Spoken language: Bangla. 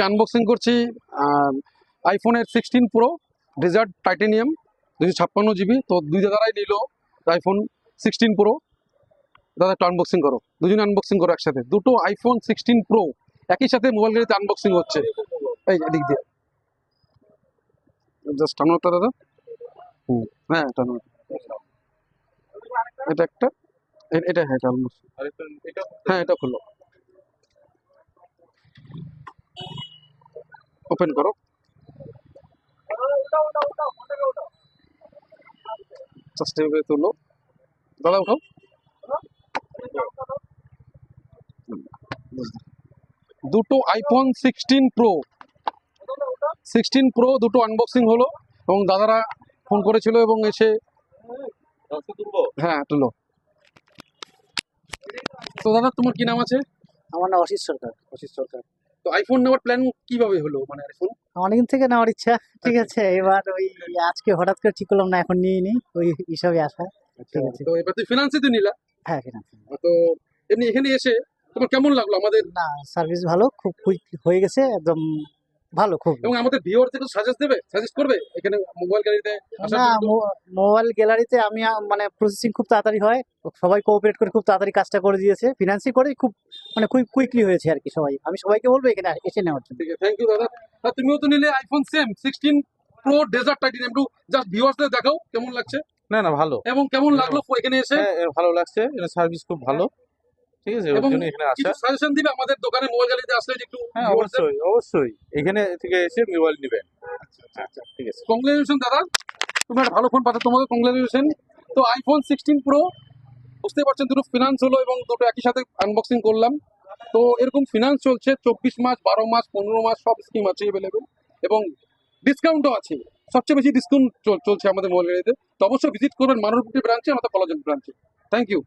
আজকে আনবক্সিং করছি আইফোনের 16 প্রো ডেজার্ট টাইটেনিয়াম 256 GB। তো দুই দাদারাই নিল আইফোন 16 প্রো। দাদা একটু আনবক্সিং করো, দুজনে আনবক্সিং করো একসাথে। দুটো আইফোন 16 প্রো একই সাথে মোবাইল গাড়িতে আনবক্সিং হচ্ছে। এই এদিক দিয়ে জাস্ট টানো একটা দাদা। হ্যাঁ টানো, এটা একটা, এটা হ্যাঁ এটা আনবক্সিং, হ্যাঁ এটা খুলো, ওপেন করো। জাস্ট এভাবে তুলো দাদা, উঠাও। দুটো আইফোন 16 প্রো দুটো আনবক্সিং হলো এবং দাদারা ফোন করেছিল এবং এসে হ্যাঁ তুলো। তো দাদা তোমার কি নাম আছে? আমার নাম অসিত সরকার। অসিত সরকার। তো আইফোন নেওয়ার প্ল্যান কিভাবে হলো, মানে আইফোন? অনেকদিন থেকে নেওয়ার ইচ্ছা, ঠিক আছে। এবার ওই আজকে হঠাৎ করে ঠিক করলাম না, এখন নিয়ে নি, ওই হিসাবে আসা। ঠিক আছে। তো এবার তুই ফিনান্সে তো নিলা। হ্যাঁ কিনা তো এমনি এখানে এসে তোমার কেমন লাগলো আমাদের? না, সার্ভিস ভালো, খুব কুইক হয়ে গেছে, একদম ভালো খুব। এবং আমাদের ভিউয়ারদের সাজেস্ট করবে এখানে মোবাইল গাড়িতে আসার না, জন্য? মোবাইল গ্যালারিতে আমি মানে প্রসেসিং খুব তাড়াতাড়ি হয়, সবাই কোঅপারেট করে খুব তাড়াতাড়ি কাজটা করে দিয়েছে, ফিনান্সই করে খুব মানে কুইকলি হয়েছে আর কি। সবাই, আমি সবাইকে বলবো এখানে এসে নেওয়ার জন্য। ঠিক আছে, থ্যাংক ইউ দাদা। তুমিও তো নিলে iPhone same 16 pro dessert titanium. একটু জাস্ট ভিউয়ারদের দেখাও কেমন লাগছে না না ভালো, এবং কেমন লাগলো এখানে এসে। হ্যাঁ ভালো লাগছে, এর সার্ভিস খুব ভালো, ঠিক আছে, ওর এবং জন্য এখানে আসা। কিছু সাজেশন দিবে আমাদের দোকানে মোবাইল গাড়িতে আসলে যে একটু? হ্যাঁ অবশ্যই অবশ্যই, এখানে থেকে এসে মোবাইল নেবেন। আচ্ছা ঠিক আছে, কংগ্রেচুলেশন দাদা, তুমি একটা ভালো ফোন পাচ্ছ, তোমাকে কংগ্রেচুলেশন। তো আইফোন 16 প্রো বুঝতে পারছেন দুটো ফিনান্স হলো এবং দুটো একই সাথে আনবক্সিং করলাম। তো এরকম ফিনান্স চলছে 24 মাস, 12 মাস, 15 মাস, সব স্কিম আছে অ্যাভেলেবেল এবং ডিসকাউন্টও আছে। সবচেয়ে বেশি ডিসকাউন্ট চলছে আমাদের মোবাইল গাড়িতে। তো অবশ্যই ভিজিট করবেন মানবপুর ব্রাঞ্চে, আমাদের কলেজ ব্রাঞ্চে। Thank you.